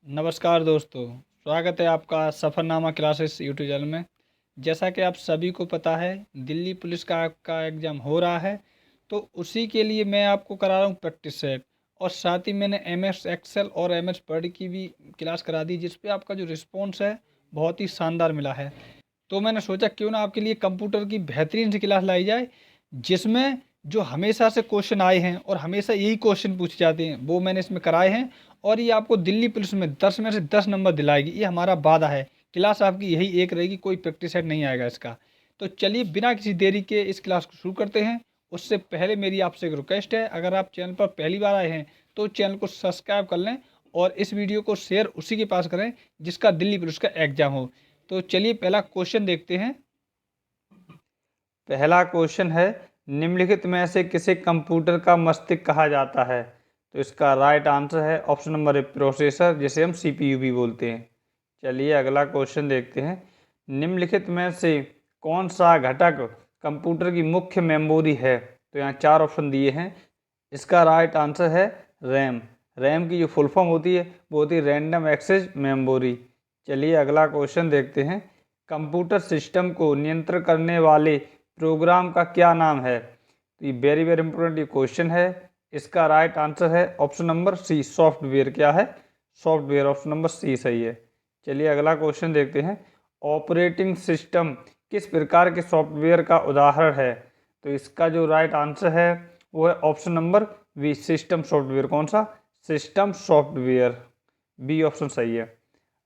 नमस्कार दोस्तों, स्वागत है आपका सफ़रनामा क्लासेस यूट्यूब चैनल में। जैसा कि आप सभी को पता है, दिल्ली पुलिस का आपका एग्ज़ाम हो रहा है, तो उसी के लिए मैं आपको करा रहा हूँ प्रैक्टिस सेट। और साथ ही मैंने एमएस एक्सेल और एमएस वर्ड की भी क्लास करा दी, जिस पे आपका जो रिस्पॉन्स है बहुत ही शानदार मिला है। तो मैंने सोचा क्यों ना आपके लिए कंप्यूटर की बेहतरीन सी क्लास लाई जाए, जिसमें जो हमेशा से क्वेश्चन आए हैं और हमेशा यही क्वेश्चन पूछे जाते हैं वो मैंने इसमें कराए हैं। और ये आपको दिल्ली पुलिस में 10 में से 10 नंबर दिलाएगी, ये हमारा वादा है। क्लास आपकी यही एक रहेगी, कोई प्रैक्टिस सेट नहीं आएगा इसका। तो चलिए बिना किसी देरी के इस क्लास को शुरू करते हैं। उससे पहले मेरी आपसे एक रिक्वेस्ट है, अगर आप चैनल पर पहली बार आए हैं तो चैनल को सब्सक्राइब कर लें और इस वीडियो को शेयर उसी के पास करें जिसका दिल्ली पुलिस का एग्जाम हो। तो चलिए पहला क्वेश्चन देखते हैं। पहला क्वेश्चन है, निम्नलिखित में से किसे कंप्यूटर का मस्तिष्क कहा जाता है? तो इसका राइट आंसर है ऑप्शन नंबर ए प्रोसेसर, जिसे हम सीपीयू भी बोलते हैं। चलिए अगला क्वेश्चन देखते हैं। निम्नलिखित में से कौन सा घटक कंप्यूटर की मुख्य मेमोरी है? तो यहाँ चार ऑप्शन दिए हैं। इसका राइट आंसर है रैम। रैम की जो फुल फॉर्म होती है वो होती है रैंडम एक्सेस मेमोरी। चलिए अगला क्वेश्चन देखते हैं। कंप्यूटर सिस्टम को नियंत्रण करने वाले प्रोग्राम का क्या नाम है? तो ये वेरी वेरी इंपॉर्टेंट ये क्वेश्चन है। इसका राइट आंसर है ऑप्शन नंबर सी, सॉफ्टवेयर। क्या है? सॉफ्टवेयर। ऑप्शन नंबर सी सही है। चलिए अगला क्वेश्चन देखते हैं। ऑपरेटिंग सिस्टम किस प्रकार के सॉफ्टवेयर का उदाहरण है? तो इसका जो राइट आंसर है वो है option number B, system software. कौन सा? System software. बी ऑप्शन सही है।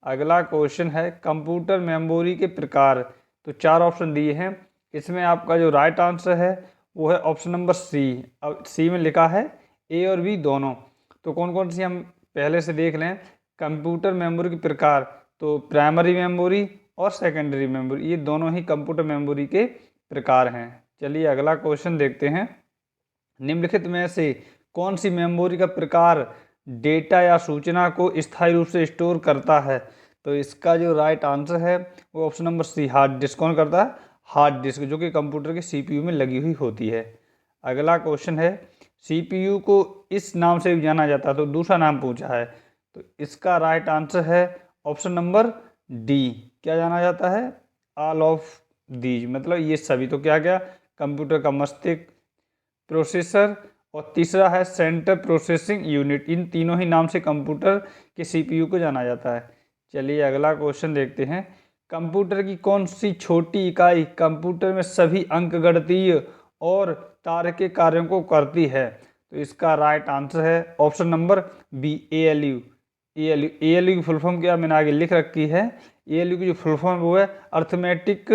अगला क्वेश्चन है, कंप्यूटर मेमोरी के प्रकार। तो चार ऑप्शन दिए हैं, इसमें आपका जो राइट आंसर है वो है ऑप्शन नंबर सी। अब सी में लिखा है ए और बी दोनों। तो कौन कौन सी हम पहले से देख लें। कंप्यूटर मेमोरी के प्रकार, तो प्राइमरी मेमोरी और सेकेंडरी मेमोरी, ये दोनों ही कंप्यूटर मेमोरी के प्रकार हैं। चलिए अगला क्वेश्चन देखते हैं। निम्नलिखित में से कौन सी मेमोरी का प्रकार डेटा या सूचना को स्थायी रूप से स्टोर करता है? तो इसका जो राइट आंसर है वो option number C, hard disk. कौन करता है? हार्ड डिस्क, जो कि कंप्यूटर के सीपीयू में लगी हुई होती है। अगला क्वेश्चन है, सीपीयू को इस नाम से भी जाना जाता है, तो दूसरा नाम पूछा है। तो इसका राइट आंसर है ऑप्शन नंबर डी। क्या जाना जाता है? ऑल ऑफ दीज, मतलब ये सभी। तो क्या क्या? कंप्यूटर का मस्तिष्क, प्रोसेसर और तीसरा है सेंट्रल प्रोसेसिंग यूनिट। इन तीनों ही नाम से कंप्यूटर के सीपीयू को जाना जाता है। चलिए अगला क्वेश्चन देखते हैं। कंप्यूटर की कौन सी छोटी इकाई कंप्यूटर में सभी अंकगणितीय और तार्किक कार्यों को करती है? तो इसका राइट आंसर है option number B, ALU. ALU की फुल फॉर्म क्या मैंने आगे लिख रखी है। एएलयू की जो फुल फॉर्म वो है अर्थमेटिक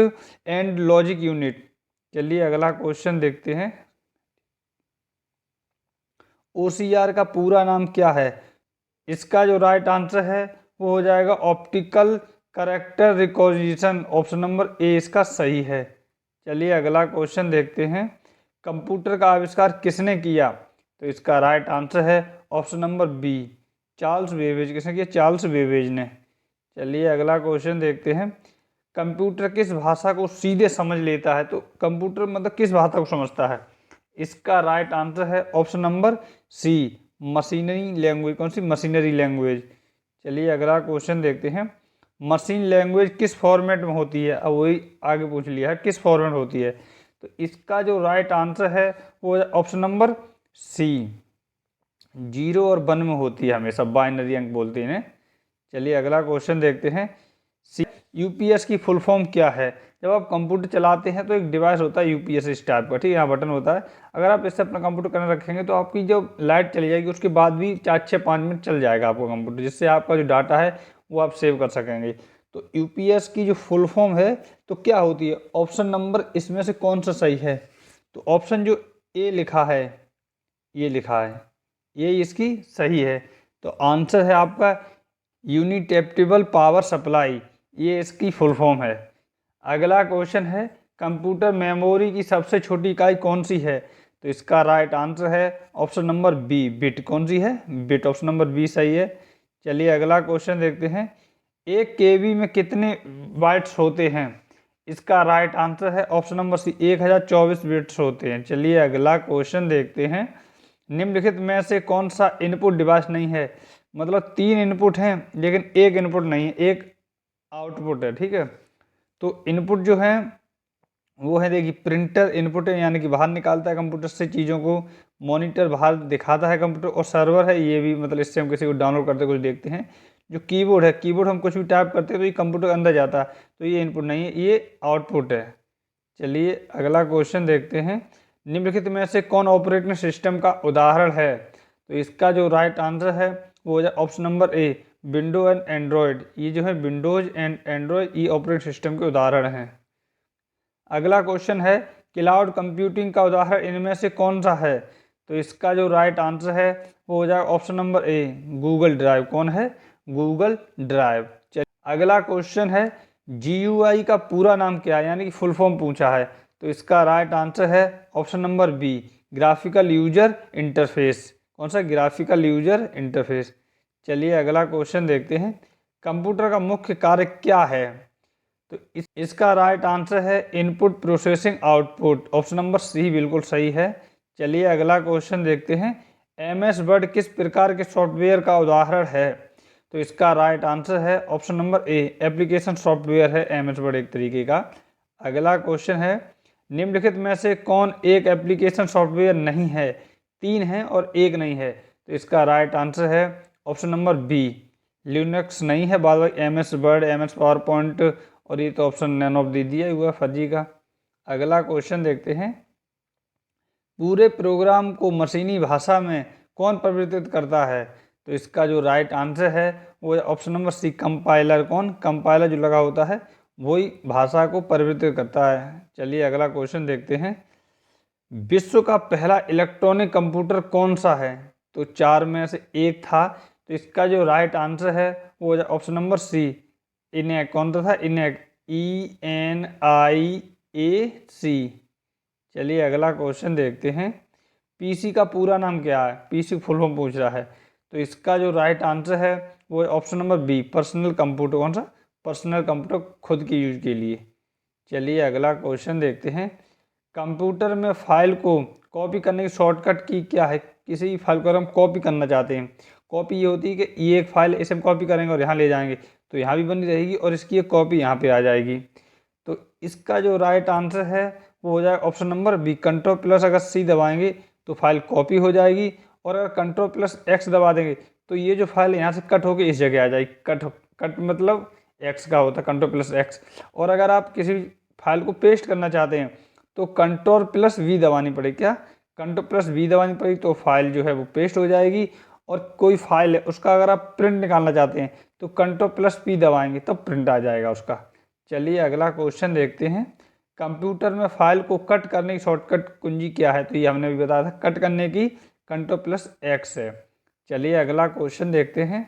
एंड लॉजिक यूनिट। चलिए अगला क्वेश्चन देखते हैं। OCR का पूरा नाम क्या है? इसका जो राइट आंसर है वो हो जाएगा optical character recognition. Option number A इसका सही है। चलिए अगला क्वेश्चन देखते हैं। कंप्यूटर का आविष्कार किसने किया? तो इसका राइट आंसर है option number B, Charles Babbage. किसने किया? चार्ल्स बेबेज ने। चलिए अगला क्वेश्चन देखते हैं। कंप्यूटर किस भाषा को सीधे समझ लेता है? तो कंप्यूटर मतलब किस भाषा को समझता है? इसका राइट आंसर है option number C, machinery language. कौन सी? Machinery language. चलिए अगला क्वेश्चन देखते हैं। मशीन लैंग्वेज किस फॉर्मेट में होती है? अब वही आगे पूछ लिया है, किस फॉर्मेट में होती है। तो इसका जो राइट आंसर है वो ऑप्शन नंबर सी, 0 और 1 में होती है, हमेशा बाइनरी अंक बोलते हैं इन्हें। चलिए अगला क्वेश्चन देखते हैं। यूपीएस की फुल फॉर्म क्या है? जब आप कंप्यूटर चलाते हैं तो एक डिवाइस होता है यूपीएस इस टाइप का, ठीक है, यहाँ बटन होता है। अगर आप इससे अपना कंप्यूटर करने रखेंगे तो आपकी जो लाइट चली जाएगी उसके बाद भी 4 से 5 मिनट चल जाएगा आपका कंप्यूटर, जिससे आपका जो डाटा है वो आप सेव कर सकेंगे। तो यूपीएस की जो फुल फॉर्म है तो क्या होती है? ऑप्शन नंबर इसमें से कौन सा सही है? तो ऑप्शन जो ए लिखा है, ये लिखा है, ये इसकी सही है। तो आंसर है आपका यूनिटेप्टिबल पावर सप्लाई, ये इसकी फुल फॉर्म है। अगला क्वेश्चन है, कंप्यूटर मेमोरी की सबसे छोटी इकाई कौन सी है? तो इसका राइट आंसर है ऑप्शन नंबर बी, बिट। कौन सी है? बिट। ऑप्शन नंबर बी सही है। चलिए अगला क्वेश्चन देखते हैं। 1 KB में कितने बाइट्स होते हैं? इसका राइट आंसर है ऑप्शन नंबर सी, 1024 बिट्स होते हैं। चलिए अगला क्वेश्चन देखते हैं। निम्नलिखित में से कौन सा इनपुट डिवाइस नहीं है? मतलब 3 इनपुट हैं लेकिन एक इनपुट नहीं है, एक आउटपुट है, ठीक है। तो इनपुट जो है वो है, देखिए प्रिंटर इनपुट है यानी कि बाहर निकालता है कंप्यूटर से चीज़ों को, मॉनिटर बाहर दिखाता है कंप्यूटर, और सर्वर है ये भी, मतलब इससे हम किसी को डाउनलोड करते कुछ देखते हैं। जो कीबोर्ड है, कीबोर्ड हम कुछ भी टाइप करते हैं तो ये कंप्यूटर के अंदर जाता है, तो ये इनपुट नहीं है, ये आउटपुट है। चलिए अगला क्वेश्चन देखते हैं। निम्नलिखित में से कौन ऑपरेटिंग सिस्टम का उदाहरण है? तो इसका जो राइट आंसर है वो हो जाए option number A, window and Android. ये जो है विंडोज एंड एंड्रॉयड ये ऑपरेटिंग सिस्टम के उदाहरण हैं। अगला क्वेश्चन है, क्लाउड कंप्यूटिंग का उदाहरण इनमें से कौन सा है? तो इसका जो राइट आंसर है वो हो जाएगा option number A, Google drive. कौन है? Google drive. चलिए अगला क्वेश्चन है, GUI का पूरा नाम क्या है, यानी कि फुल फॉर्म पूछा है। तो इसका राइट आंसर है option number B, graphical user interface. कौन सा? Graphical user interface. चलिए अगला क्वेश्चन देखते हैं, कंप्यूटर का मुख्य कार्य क्या है? तो इसका राइट आंसर है input processing output. Option number C बिल्कुल सही है। चलिए अगला क्वेश्चन देखते हैं, MS वर्ड किस प्रकार के सॉफ्टवेयर का उदाहरण है? तो इसका राइट आंसर है option number A, application software है MS वर्ड एक तरीके का। अगला क्वेश्चन है, निम्नलिखित में से कौन एक एप्लीकेशन सॉफ्टवेयर नहीं है? 3 है और एक नहीं है। तो इसका राइट आंसर है ऑप्शन नंबर बी, लिनक्स नहीं है, बाद में MS word, MS power point, और ये तो ऑप्शन नन ऑफ दे दिया हुआ फर्जी का। अगला क्वेश्चन देखते हैं, पूरे प्रोग्राम को मशीनी भाषा में कौन परिवर्तित करता है? तो इसका जो राइट आंसर है वो ऑप्शन नंबर सी, कंपाइलर। कौन? कंपाइलर जो लगा होता है वही भाषा को परिवर्तित करता है। चलिए अगला क्वेश्चन देखते हैं, विश्व का पहला इलेक्ट्रॉनिक कंप्यूटर कौन सा है? तो 4 में से एक था, तो इसका जो राइट आंसर है वो ऑप्शन नंबर सी, इनैक। कौन सा था? ENIAC, ENIAC। चलिए अगला क्वेश्चन देखते हैं, PC का पूरा नाम क्या है? PC फुल फॉर्म पूछ रहा है। तो इसका जो राइट आंसर है वो option number B, personal computer. कौन सा? पर्सनल कंप्यूटर, खुद की यूज के लिए। चलिए अगला क्वेश्चन देखते हैं, कंप्यूटर में फाइल को कॉपी करने की शॉर्टकट की क्या है? किसी फाइल को हम कॉपी करना चाहते हैं, कॉपी ये होती है कि ये एक फाइल इसे हम कॉपी करेंगे और यहाँ ले जाएंगे, तो यहाँ भी बनी रहेगी और इसकी एक कॉपी यहाँ पे आ जाएगी। तो इसका जो राइट आंसर है वो हो जाएगा option number B, control plus अगर सी दबाएंगे तो फाइल कॉपी हो जाएगी, और अगर कंट्रोल प्लस एक्स दबा देंगे तो ये जो फाइल यहाँ से कट होकर इस जगह आ जाएगी। कट मतलब एक्स का होता है, कंट्रोल प्लस एक्स। और अगर आप किसी फाइल को पेस्ट करना चाहते हैं तो कंट्रोल प्लस वी दबानी पड़ेगी। क्या? कंट्रोल प्लस वी दबानी पड़ेगी, तो फाइल जो है वो पेस्ट हो जाएगी। और कोई फाइल है उसका अगर आप प्रिंट निकालना चाहते हैं तो कंट्रोल प्लस पी दबाएंगे तब प्रिंट आ जाएगा उसका। चलिए अगला क्वेश्चन देखते हैं, कंप्यूटर में फाइल को कट करने की शॉर्टकट कुंजी क्या है? तो ये हमने भी बताया था, कट करने की कंट्रोल प्लस एक्स है। चलिए अगला क्वेश्चन देखते हैं,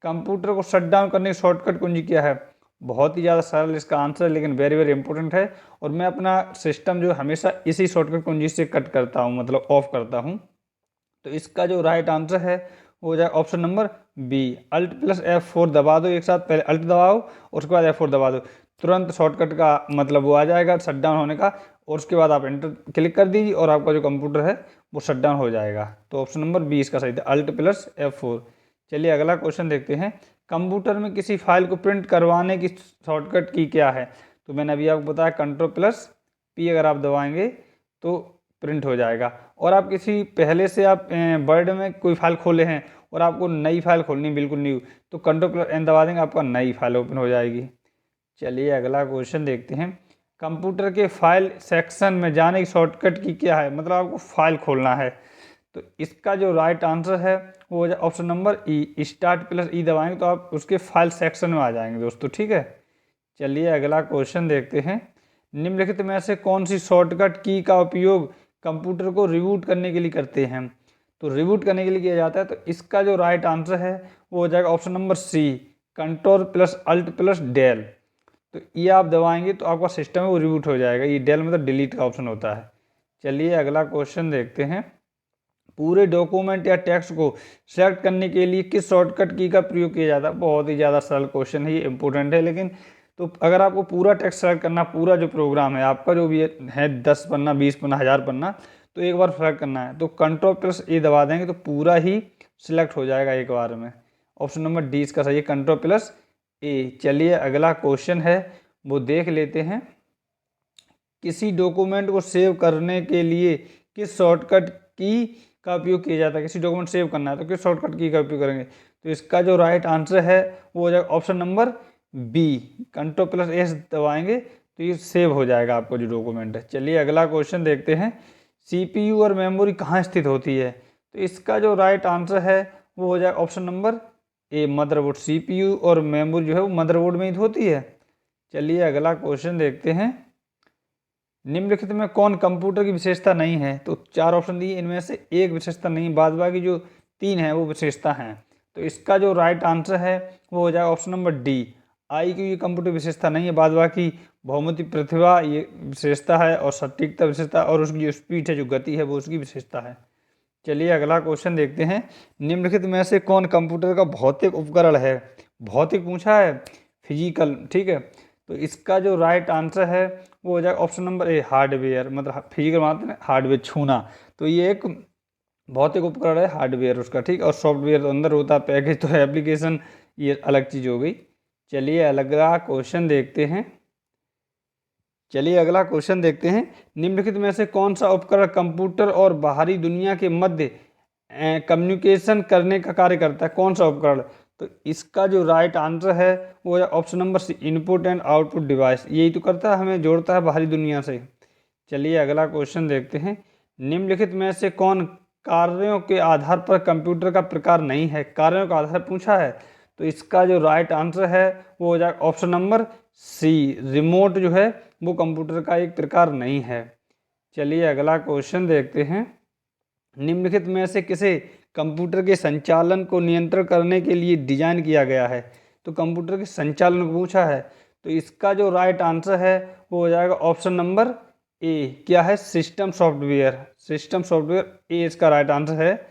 कंप्यूटर को शट डाउन करने की शॉर्टकट कुंजी क्या है? बहुत ही ज़्यादा सरल इसका आंसर, लेकिन वेरी वेरी इंपॉर्टेंट है, और मैं अपना सिस्टम जो हमेशा इसी शॉर्टकट कुंजी से कट करता हूँ, मतलब ऑफ करता हूँ। तो इसका जो राइट आंसर है वो हो जाए option number B, alt plus F4 दबा दो एक साथ, पहले अल्ट दबाओ और उसके बाद F4 दबा दो, तुरंत शॉर्टकट का मतलब वो आ जाएगा शट डाउन होने का, और उसके बाद आप एंटर क्लिक कर दीजिए और आपका जो कंप्यूटर है वो शट डाउन हो जाएगा। तो ऑप्शन नंबर बी इसका सही था, अल्ट प्लस F4। चलिए अगला क्वेश्चन देखते हैं, कंप्यूटर में किसी फाइल को प्रिंट करवाने की शॉर्टकट की क्या है? तो मैंने अभी आपको बताया कंट्रोल प्लस पी अगर आप दबाएंगे तो प्रिंट हो जाएगा। और आप किसी पहले से आप वर्ड में कोई फाइल खोले हैं और आपको नई फाइल खोलनी बिल्कुल न्यू, तो कंट्रोल प्लस एन दबा देंगे, आपका नई फाइल ओपन हो जाएगी। चलिए अगला क्वेश्चन देखते हैं, कंप्यूटर के फाइल सेक्शन में जाने की शॉर्टकट की क्या है? मतलब आपको फाइल खोलना है, तो इसका जो राइट आंसर है वो हो जाए option number E, start plus E दबाएंगे तो आप उसके फाइल सेक्शन में आ जाएंगे दोस्तों, ठीक है। चलिए अगला क्वेश्चन देखते हैं, निम्नलिखित में से कौन सी शॉर्टकट की का उपयोग कंप्यूटर को रिबूट करने के लिए करते हैं? तो रिबूट करने के लिए किया जाता है, तो इसका जो राइट आंसर है वो हो जाएगा option number C, control plus alt plus del. तो ये आप दबाएंगे तो आपका सिस्टम है वो रिबूट हो जाएगा, ये डेल मतलब डिलीट का ऑप्शन होता है। चलिए अगला क्वेश्चन देखते हैं, पूरे डॉक्यूमेंट या टेक्स्ट को सेलेक्ट करने के लिए किस शॉर्टकट की का प्रयोग किया जाता है? बहुत ही ज़्यादा सरल क्वेश्चन है, ये इंपॉर्टेंट है, लेकिन तो अगर आपको पूरा टेक्स्ट सेलेक्ट करना, पूरा जो प्रोग्राम है आपका जो भी है 10 पन्ना 20 पन्ना 1000 पन्ना, तो एक बार सेलेक्ट करना है तो कंट्रोल प्लस ए दबा देंगे तो पूरा ही सिलेक्ट हो जाएगा एक बार में। ऑप्शन नंबर डी इसका सही है, कंट्रोल प्लस ए। चलिए अगला क्वेश्चन है वो देख लेते हैं। किसी डॉक्यूमेंट को सेव करने के लिए किस शॉर्टकट की का उपयोग किया जाता है? किसी डॉक्यूमेंट सेव करना है तो किस शॉर्टकट की का उपयोग करेंगे? तो इसका जो राइट आंसर है वो हो जाएगा option number B, control plus S दबाएंगे तो ये सेव हो जाएगा आपको जो डॉक्यूमेंट है। चलिए अगला क्वेश्चन देखते हैं। सीपीयू और मेमोरी कहाँ स्थित होती है? तो इसका जो राइट आंसर है वो हो जाएगा option number A, motherboard. CPU और मेमोरी जो है वो मदरबोर्ड में ही होती है। चलिए अगला क्वेश्चन देखते हैं। निम्नलिखित में कौन कंप्यूटर की विशेषता नहीं है? तो 4 ऑप्शन दिए, इनमें से एक विशेषता नहीं, बाद बाकी जो 3 है वो विशेषता हैं। तो इसका जो राइट आंसर है वो हो जाएगा ऑप्शन नंबर डी, आई की कंप्यूटर विशेषता नहीं है, बाद बाकी बहुमती प्रतिभा ये विशेषता है, और सटीकता विशेषता, और उसकी जो स्पीड है, जो गति है, वो उसकी विशेषता है। चलिए अगला क्वेश्चन देखते हैं। निम्नलिखित में से कौन कंप्यूटर का भौतिक उपकरण है? भौतिक पूछा है, फिजिकल, ठीक है। तो इसका जो राइट आंसर है वो हो जाएगा ऑप्शन नंबर ए, हार्डवेयर। मतलब फिजिकल मानते हैं हार्डवेयर, छूना, तो ये एक भौतिक उपकरण है हार्डवेयर उसका, ठीक। और सॉफ्टवेयर तो अंदर होता है, पैकेज तो है, एप्लीकेशन ये अलग चीज़ हो गई। चलिए अगला क्वेश्चन देखते हैं। निम्नलिखित में से कौन सा उपकरण कंप्यूटर और बाहरी दुनिया के मध्य कम्युनिकेशन करने का कार्य करता है? कौन सा उपकरण? तो इसका जो राइट आंसर है वो है option number C, input and output device. यही तो करता है, हमें जोड़ता है बाहरी दुनिया से। चलिए अगला क्वेश्चन देखते हैं। निम्नलिखित में से कौन कार्यों के आधार पर कंप्यूटर का प्रकार नहीं है? कार्यों का आधार पूछा है, तो इसका जो राइट आंसर है वो हो जाएगा ऑप्शन नंबर सी, रिमोट जो है वो कंप्यूटर का एक प्रकार नहीं है। चलिए अगला क्वेश्चन देखते हैं। निम्नलिखित में से किसे कंप्यूटर के संचालन को नियंत्रण करने के लिए डिजाइन किया गया है? तो कंप्यूटर के संचालन को पूछा है, तो इसका जो राइट आंसर है वो हो जाएगा ऑप्शन नंबर ए, क्या है? System software. सिस्टम सॉफ्टवेयर ए इसका राइट आंसर है।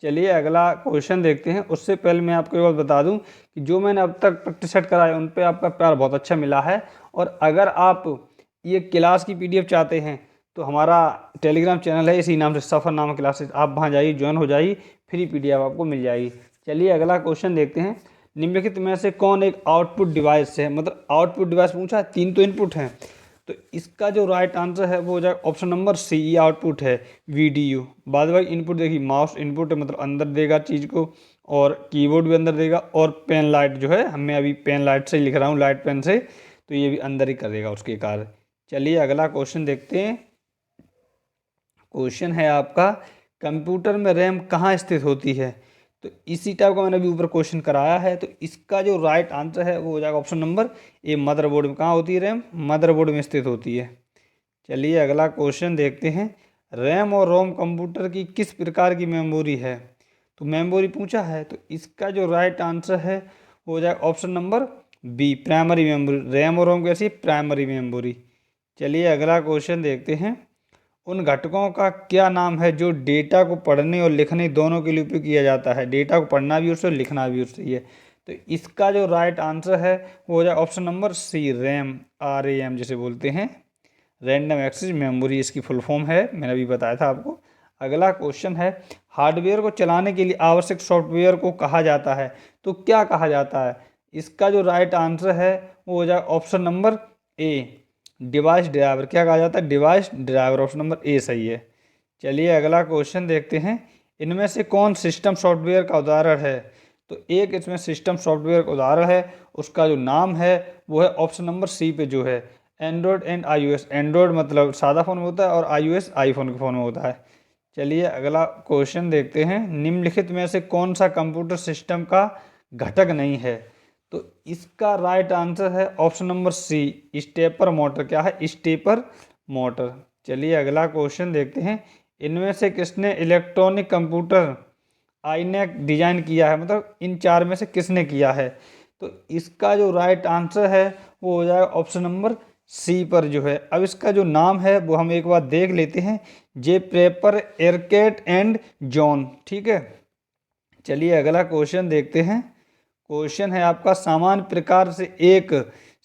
चलिए अगला क्वेश्चन देखते हैं। उससे पहले मैं आपको एक बात बता दूं कि जो मैंने अब तक प्रैक्टिस सेट कराए उन पे आपका प्यार बहुत अच्छा मिला है, और अगर आप ये क्लास की पीडीएफ चाहते हैं तो हमारा टेलीग्राम चैनल है इसी नाम से, सफ़र नामक क्लासेस, आप वहाँ जाइए, ज्वाइन हो जाइए, फ्री पीडीएफ आपको मिल जाएगी। चलिए अगला क्वेश्चन देखते हैं। निम्नलिखित में से कौन एक आउटपुट डिवाइस है? मतलब आउटपुट डिवाइस पूछा है, 3 तो इनपुट हैं, तो इसका जो राइट आंसर है वो हो जाएगा ऑप्शन नंबर सी, ये आउटपुट है वीडीयू। बाद में इनपुट देखिए, माउस इनपुट है, मतलब अंदर देगा चीज़ को, और कीबोर्ड भी अंदर देगा, और पेन लाइट जो है, मैं अभी पेन लाइट से लिख रहा हूँ, लाइट पेन से, तो ये भी अंदर ही करेगा उसके कार्य। चलिए अगला क्वेश्चन देखते हैं। क्वेश्चन है आपका, कंप्यूटर में रैम कहाँ स्थित होती है? तो इसी टाइप का मैंने अभी ऊपर क्वेश्चन कराया है, तो इसका जो राइट आंसर है वो हो जाएगा ऑप्शन नंबर ए, मदरबोर्ड में। कहाँ होती है रैम? मदरबोर्ड में स्थित होती है। चलिए अगला क्वेश्चन देखते हैं। रैम और रोम कंप्यूटर की किस प्रकार की मेमोरी है? तो मेमोरी पूछा है, तो इसका जो राइट आंसर है वो हो जाएगा option number B, primary memory. RAM और रोम कैसी? Primary memory. चलिए अगला क्वेश्चन देखते हैं। उन घटकों का क्या नाम है जो डेटा को पढ़ने और लिखने दोनों के लिए उपयोग किया जाता है? डेटा को पढ़ना भी उससे और लिखना भी उससे ही है। तो इसका जो राइट आंसर है वो हो जाए option number C, RAM, RAM जिसे बोलते हैं, रैंडम एक्सेस मेमोरी इसकी फुल फॉर्म है, मैंने अभी बताया था आपको। अगला क्वेश्चन है, हार्डवेयर को चलाने के लिए आवश्यक सॉफ्टवेयर को कहा जाता है, तो क्या कहा जाता है? इसका जो राइट आंसर है वो हो जाए option number A, device driver. क्या कहा जाता है? Device driver, option number A सही है। चलिए अगला क्वेश्चन देखते हैं। इनमें से कौन सिस्टम सॉफ्टवेयर का उदाहरण है? तो एक इसमें सिस्टम सॉफ्टवेयर का उदाहरण है, उसका जो नाम है वो है ऑप्शन नंबर सी पे जो है, एंड्रॉयड एंड iOS। एंड्रॉयड मतलब सादा फ़ोन में होता है, और iOS आईफोन के फ़ोन में होता है। चलिए अगला क्वेश्चन देखते हैं। निम्नलिखित में से कौन सा कंप्यूटर सिस्टम का घटक नहीं है? तो इसका राइट आंसर है option number C, stepper motor. क्या है? Stepper motor. चलिए अगला क्वेश्चन देखते हैं। इनमें से किसने इलेक्ट्रॉनिक कंप्यूटर आईनैक डिजाइन किया है? मतलब इन 4 में से किसने किया है? तो इसका जो राइट आंसर है वो हो जाएगा ऑप्शन नंबर सी पर जो है। अब इसका जो नाम है वो हम एक बार देख लेते हैं, जे प्रेपर एरकेट एंड जॉन, ठीक है। चलिए अगला क्वेश्चन देखते हैं। क्वेश्चन है आपका, सामान्य प्रकार से एक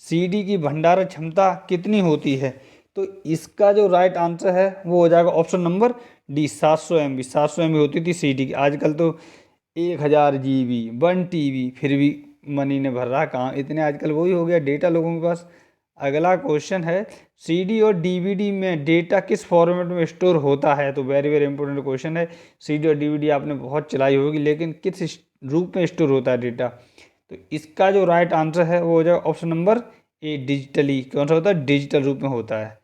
सीडी की भंडारण क्षमता कितनी होती है? तो इसका जो राइट आंसर है वो हो जाएगा option number D, 700 MB। 700 MB होती थी सीडी की, आजकल तो 1000 GB 1 TB, फिर भी मनी ने भर रहा कहाँ, इतने आजकल वही हो गया डेटा लोगों के पास। अगला क्वेश्चन है CD और DVD में डेटा किस फॉर्मेट में स्टोर होता है? तो वेरी वेरी इंपॉर्टेंट क्वेश्चन है। CD और DVD आपने बहुत चलाई होगी, लेकिन किस रूप में स्टोर होता है डेटा? तो इसका जो राइट आंसर है वो हो जाएगा ऑप्शन नंबर ए, डिजिटली। कौन सा होता है? डिजिटल रूप में होता है।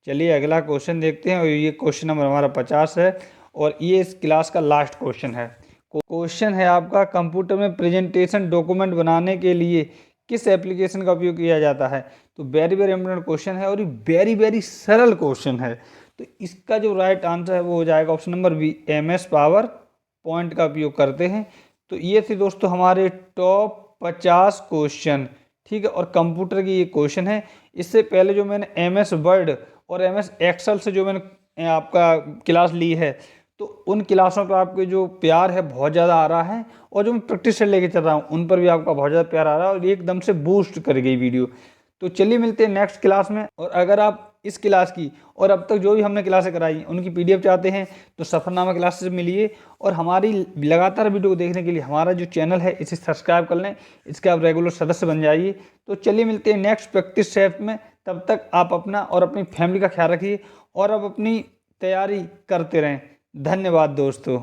चलिए अगला क्वेश्चन देखते हैं, और ये क्वेश्चन नंबर हमारा 50 है, और ये इस क्लास का लास्ट क्वेश्चन है। क्वेश्चन है आपका, कंप्यूटर में प्रेजेंटेशन डॉक्यूमेंट बनाने के लिए किस एप्लीकेशन का उपयोग किया जाता है? तो वेरी वेरी इंपॉर्टेंट क्वेश्चन है, और ये वेरी वेरी सरल क्वेश्चन है। तो इसका जो राइट आंसर है वो हो जाएगा option number B, MS PowerPoint का उपयोग करते हैं। तो ये थे दोस्तों हमारे टॉप 50 क्वेश्चन, ठीक है। और कंप्यूटर की ये क्वेश्चन है। इससे पहले जो मैंने MS वर्ड और MS एक्सेल से जो मैंने आपका क्लास ली है, तो उन क्लासों पर आपके जो प्यार है बहुत ज़्यादा आ रहा है, और जो मैं प्रैक्टिस से लेके चल रहा हूँ उन पर भी आपका बहुत ज़्यादा प्यार आ रहा है, और एकदम से बूस्ट कर गई वीडियो। तो चलिए मिलते हैं नेक्स्ट क्लास में। और अगर आप इस क्लास की और अब तक जो भी हमने क्लासें कराई उनकी PDF चाहते हैं तो सफ़रनामा क्लासेस मिलिए, और हमारी लगातार वीडियो को देखने के लिए हमारा जो चैनल है इसे सब्सक्राइब कर लें, इसके आप रेगुलर सदस्य बन जाइए। तो चलिए मिलते हैं नेक्स्ट प्रैक्टिस सेट में। तब तक आप अपना और अपनी फैमिली का ख्याल रखिए, और अब अपनी तैयारी करते रहें। धन्यवाद दोस्तों।